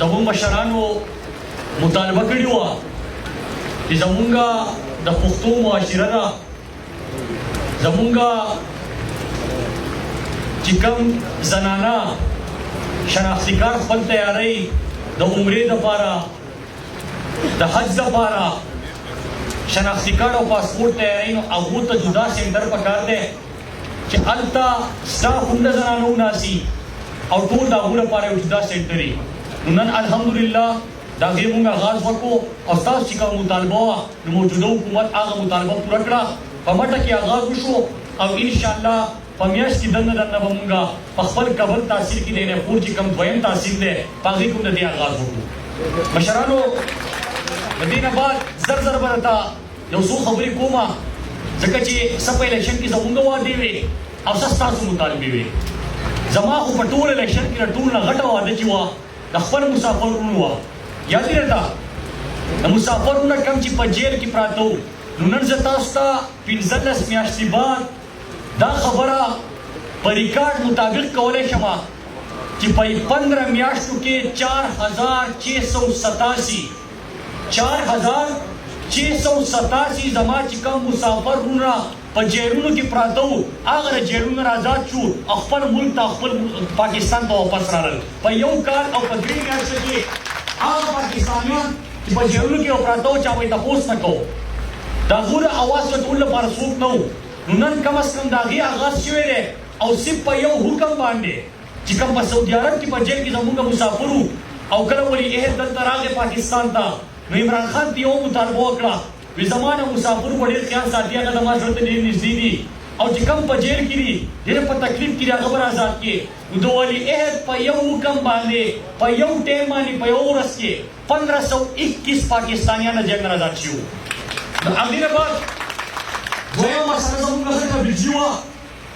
زموږ مشرانو مطالبه کړې وه چې زمونږ د پښتو معاشره ده، زمونږ چې کوم زنانه شناختی کارت خپل تیاری د عمرې دپاره، د حج دپاره شناختی کارت او پاسپورټ تیاری، نو هغو ته جدا سینټر پکار دی چې هلته سټاف هم د زنانو وناسي او ټول د هغو لپاره یو جدا سینټر وي. نو نن الحمدلله د هغې مونږ آغاز وکړو او ستاسو چې کومه مطالبه وه نو موجوده حکومت هغه مطالبه پوره کړه. په مټه کې آغاز وشو او انشاءالله په میاشت کې دننه به مونږ په خپل کابل تحصیل کې د نفور چې کوم دویم تحصیل دی په هغې کې هم د دې آغاز وکړو. مشرانو د دې نه بعد زر زر به درته یو څو خبرې کومه، ځکه چې څه په الیکشن کې زمونږ وعدې وې او څه ستاسو مطالبې وې. زما خو په ټول الیکشن کې د ټول نه غټه وعده چې وه د خپل مسافرونو وه. یاد یې راته د مسافرونه کم چې په جیل کې پراته وو، نو نن زه تاسو ته 15 میاشتې بعد دا خبره په ریکارډ مطابق کولی شم چې په 15 میاشتو کې 4687 زما چې کوم مسافرونه په جیلونو کې پراته وو هغه د جیلونو نه آزاد شو او خپل ملک ته خپل پاکستان ته واپس راغلل. په یو کال او په 3 میاشتو کې هغه پاکستانیان چې په جیلونو کې پراته وو چا به یې تپوس نه کوو، د هغو د اواز چتولو لپاره څوک نه وو. نو نن کم از کم د هغې آغاز شوی دی او صرف په یو حکم باندې چې کوم په سعودي عرب کې په جیل کې زموږ مسافر وو او کله ولي عهد دلته راغی پاکستان ته، نو عمران خان ته یو مطالبه وکړه وی زما نه مسافر په ډېر خیال ساتي، هغه زما زړه ته ډېر نږدې دي او چې کوم په جیل کې دي ډېر په تکلیف کې دي هغه به آزاد کړي. نو د ولي عهد په یو حکم باندې په یو ټایم باندې په یو ورځ کې 1521 پاکستانیان د جیل نه آزاد شوي. د هغې نه بعد دویمه مسله زموږ ځکه بجلي وه،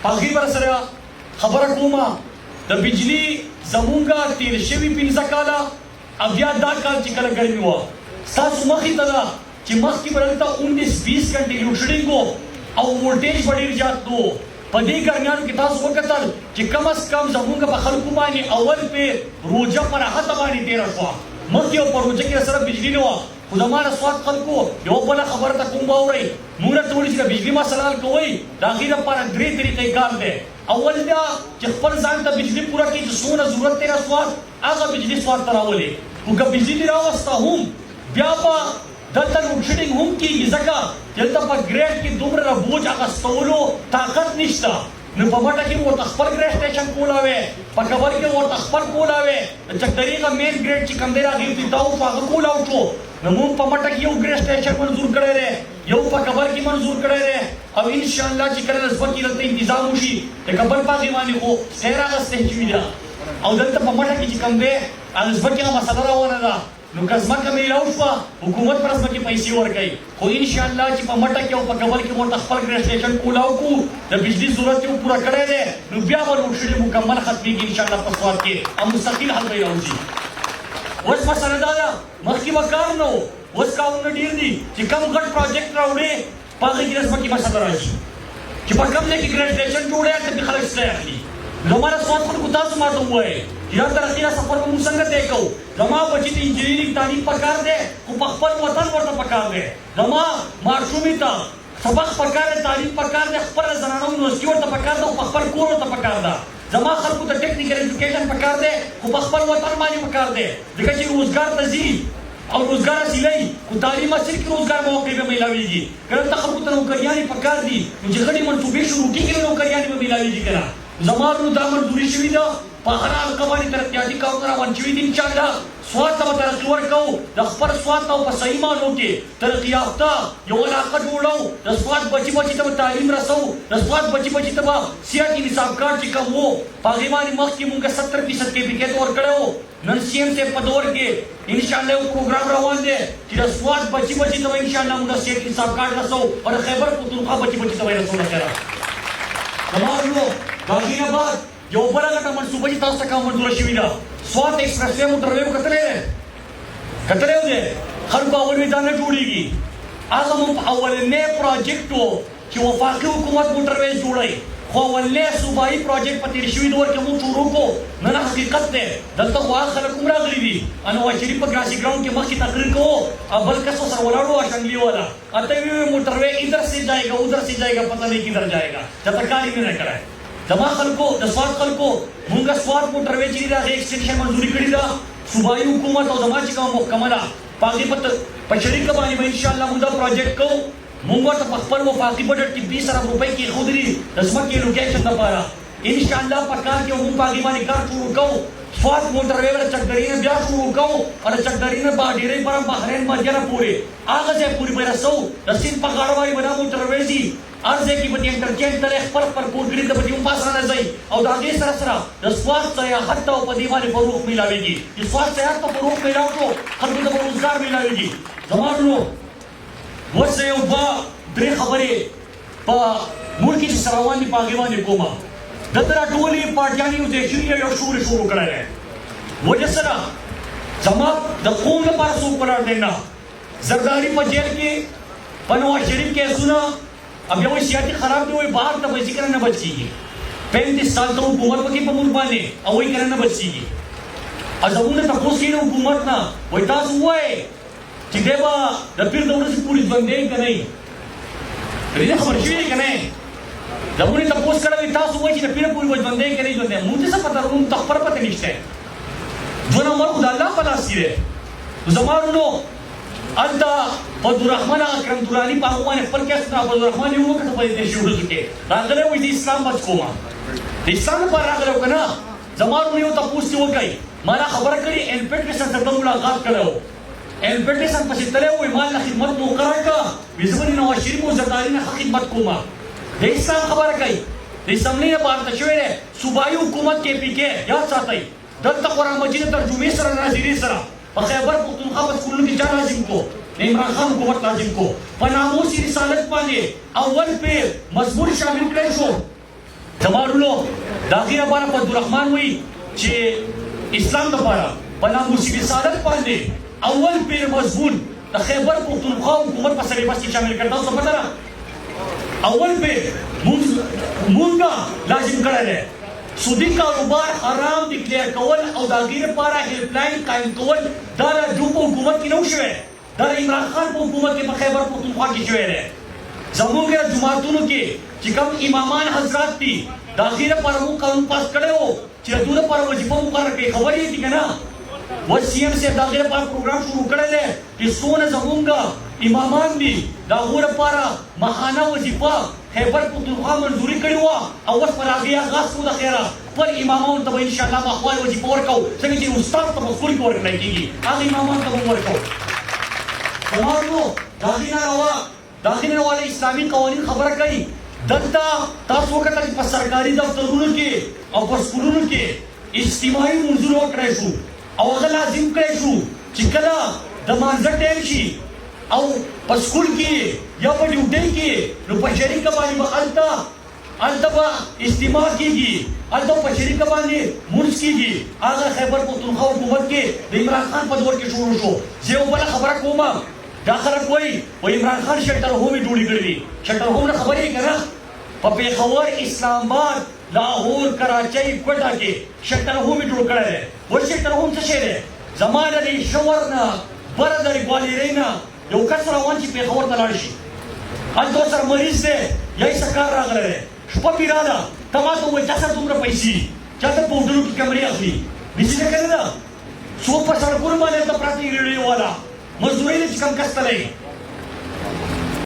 په هغې به سره خبره کومه. د بجلي زموږ تېر شوي 15 کاله او بیا دا کال چې کله ګرمي وه ستاسو مخې ته ده چې مخکې به دلته 19-20 घंटे لوډ شیډینګ و او وولټیج به ډېر زیات و. په دې ګرمیانو کې تاسو وکتل چې کم از کم زموږ په خلکو باندې اول پې روژه په راحته باندې تېره شوه. مخکې او په روژه کې سره بجلي نه وه، خو زما د سوات خلکو یو بله خبره ته کوم واورئ، موږ درته وایو چې د بجلي مسله حل کوئ د هغې لپاره 3 طریقې کار دی. اول دا چې خپل ځان ته بجلي پوره کړي چې څومره ضرورت دی د سوات هغه بجلي سوات ته راولئ. خو که بجلي دې راوسته هم بیا به دلته لوډ شیډینګ هم کېږي، ځکه دلته په ګریډ کې دومره د بوج اخیستولو طاقت نشته. نو په مټه کې ورته خپل ګریډ سټیشن کولاوی، په کابل کې ورته خپل کولاوی، د چکدرې هغه مین ګریډ چې کوم دی هغې ابتدا وشو هغه کولاو شو. نو موږ په مټه کې یو ګریډ سټیشن منظور کړی دی، یو په کابل کې منظور کړی دی او انشاءالله چې کله د ځمکې دلته انتظام وشي د کابل په هغې باندې خو سیر اخیستی شوي ده او دلته په مټه کې چې کوم دی هغه ځمکې هغه مسله روانه ده. نو که ځمکه میلاو شوه حکومت پر ځمکې پیسې ورکوي، خو انشاءالله چې په مټه کې او په کابل کې ورته خپل ګریډ سټیشن کولاو کړو د بجلي ضرورت یې پوره کړی دی، نو بیا به لوډ شیډینګ مکمل ختمېږي انشاءالله په سوات کې او مستقل حل به یې راوځي. اوس مسله دا ده مخکې به کار نه و، اوس کارونه ډېر دي چې کم غټ پروجیکټ راوړې په هغې کې د ځمکې مسله راشي چې په کم ځای کې ګریډ سټیشن جوړی هلته پرې خلک څه اخلي. زما د سوات خلکو تاسو ما ته ووایئ چې دا ترقي دا سفر به موږ څنګه طی کوو. زما بچي ته انجینرینګ تعلیم پکار دی خو په خپل وطن ورته پکار دی، زما ماشومې ته سبق پکار دی، تعلیم پکار دی، خپله زنانه یونیورسټي ورته پکار ده او په خپل کور ورته پکار ده. زما خلکو ته ټیکنیکل ایجوکیشن پکار دی خو په خپل وطن باندې پکار دی، ځکه چې روزګار ته ځي او روزګار حاصلوي خو تعلیم حاصل کړي روزګار موقع به میلاویږي. که دلته خلکو ته نوکریانې پکار دي نو چې غټې منصوبې شروع کېږي نو نوکریانې به میلاویږي که نه. زما ورونو دا منظوري شوي ده په هر حلقه باندې ترقیاتي کارونه روان شوي دي انشاءالله. سوات ته به ترقي ورکوو، د خپل سوات ته په صحیح معنو کې ترقي یافته یو علاقه جوړوو، د سوات بچي بچي ته به تعلیم رسوو، د سوات بچي بچي ته به صحت انصاف کارډ چې کوم و په هغې باندې مخکې مونږ 70% کیفیکیټ ورکړی و. نن سی ایم صاحب په دور کې انشاءالله یو پروګرام روان دی چې د سوات بچي بچي ته به انشاءالله مونږ صحت انصاف کارډ رسوو او د خیبر پختونخوا بچي بچي ته به یې رسوو. خیره زما ورونو د هغې نه بعد یو بله غټه منصوبه چې تاسو ته کومه منظوره شوې ده سوات ایکسپریس وی موټروی مو کتلی دی دی خلکو اول وی دا نه جوړېږي. هغه مو اولنی پروجیکټ و چې وفاقي حکومت موټروی جوړوي خو ولې صوبایي پروجیکټ په تیر شوي دور کې موږ شروع کړو نن حقیقت دی دلته خو هغه خلک هم راغلي دي انواز شریف په ګراسي ګراؤنډ کې مخکې تقریر کوو او بل کس سره ولاړو اشنګلي والا اته وی موټر وے ادھر سے جائے گا ادھر سے جائے گا پتہ نہیں کدھر جائے گا چاته کار یې نه کړای زما خلکو د سواد خلکو مونږه سواد موټر وے چې دا ایکسټنشن منځوري کړی دا صوبایي حکومت او زما چې کوم محکمه ده پاګې په شریک باندې به ان شاء الله موږ دا پروجیکټ کوو موږ ته په خپل وفاقي بجټ کې 20 ارب روپۍ کې خودري د ځمکې لوکیشن لپاره ان شاء الله په کار کې موږ پاګې باندې کار شروع کوو سواد موټر وے ور چکدري نه بیا شروع کوو او چکدري نه با ډیرې پر بحرین باندې نه پورې هغه ځای پوری به رسو د سین په غاړه باندې بنا موټر وے دي ارزه کې په انټرچینج تر خپل پر کوټګری ته په پاس نه ځي او دا دې سره سره د سواد سیاحت او په دې باندې فروغ ملاويږي چې سواد سیاحت ته فروغ ملاو شو خلکو ته روزګار ملاويږي زموږ وسه یو با درې خبرې په ملک کې سروان دي پاګې باندې کومه دتر ټولې پارټیانې یو ځای یو شروع کړی دی وجه سره زما د قوم لپاره څوک ولاړ دی نه زرداري په جیل کې په نواز شریف کیسونه اب یو سیاحتي خراب دی وایي بهر ته به ذکر نه بچ کېږي 35 سال ته حکومت پکې په ملک باندې او وایي کړه نه بچ کېږي ازمونه تاسو کې حکومت نه وایي تاسو وایي چې دیوا د پیر د ورځې پوری ژوندې کنه دې خبر شوی کنه زمونږ ته پوس کړی تاسو وایي چې د پیر پوری ژوندې کنه ژوندې موږ څه پته روم تخبر پته نشته ژوند امر خدای الله په لاس کې دی زمانو انتا عبدالرحمن اکرم دورانی په هغه باندې خپل کیس نه عبدالرحمن یو وخت په دې شروع کې راغلی وایي د اسلام بچ کومه د اسلام لپاره راغلی کنه زمانو یو تاسو وکړي ما خبره کړې ان پټریسن سره ملاقات کړو ان پټریسن په ستله وایي مال خدمت مو کړه وزمن نو شریف او زرداری نه خدمت کومه د اسلام خبره کوي د اسلامي لپاره ته شوی دی صوبایي حکومت کې پی کې یاد ساتئ دلته قرآن مجید ترجمه سره ناظری سره په خیبر پختونخوا په سکولونو کې چا لازم کو عمران خان حکومت لازم کو په ناموس رسالت باندې اول پیر مضمون شامل کړی شو زمارلو داغه لپاره په عبدالرحمن وایي چې اسلام لپاره په ناموس رسالت باندې اول پیر مضمون د خیبر پختونخوا حکومت په سلیبس کې شامل کړی تاسو پته نه اول پیر مونږه لازم کړی دی سودی کاروبار حرام ډیکلیئر کول او د هغې لپاره هیلپ لاین قایم کول دا د جو په حکومت کې نه و شوی دا د عمران خان په حکومت کې په خیبر پختونخوا کې شوی دی زموږ جوماتونو کې چې کوم امامان حضرات دي د هغې لپاره موږ قانون پاس کړی و چې د دوی لپاره وظیفه مقرر کړي خبر یې دي که نه و سی ایم صاحب د هغې لپاره پروګرام شروع کړی دی چې څونه زموږ امامان دي د هغو لپاره ماهانه وظیفه خیبر پختونخوا منظوري کړې وه او اوس پر هغې آغاز کړو د خیره خپل امامانو ته به انشاءالله ماښوال وظیفه ورکوو څنګه چې استاد ته په سکول کې ورکړی کېږي هغه امامانو ته به ورکوو زمانو د هغې نه روا د هغې نه روا اسلامي قوانین خبره کوي دلته تاسو وکتل چې په سرکاري دفترونو کې او په سکولونو کې اجتماعي منظور وکړی شو او هغه لازم کړی شو چې کله د مانځه ټایم شي او په سکول کې یا په ډیوټۍ کې نو په شریکه باندې به هلته به اجتماع کېږي هلته په شریکه باندې مونځ کېږي هغه خیبر پختونخوا حکومت کې د عمران خان په دور کې شروع شو زه یو بله خبره کوم دا خلک وایي عمران خان شلټر هومې جوړې کړي دي شلټر هوم نه خبرې که نه په پېښور اسلام آباد لاهور کراچۍ کوټه کې شلټر هومې جوړ کړی دی وایي شلټر هوم څه شی دی زما د شور نه بره د ګوالېرۍ نه یو کس روان چې پېښور ته لاړ شي هلته ورسره مریض دی یا یې څه کار راغلی دی شپه پې راله ته ما ته ووایي چا سره دومره پیسې چاته په هوټلو کې کمرې اخلي داسې نه که نه ده څوک په سړکونو باندې هلته پراته یې ریډیو والا مزدورۍ دی چې کم کس تلی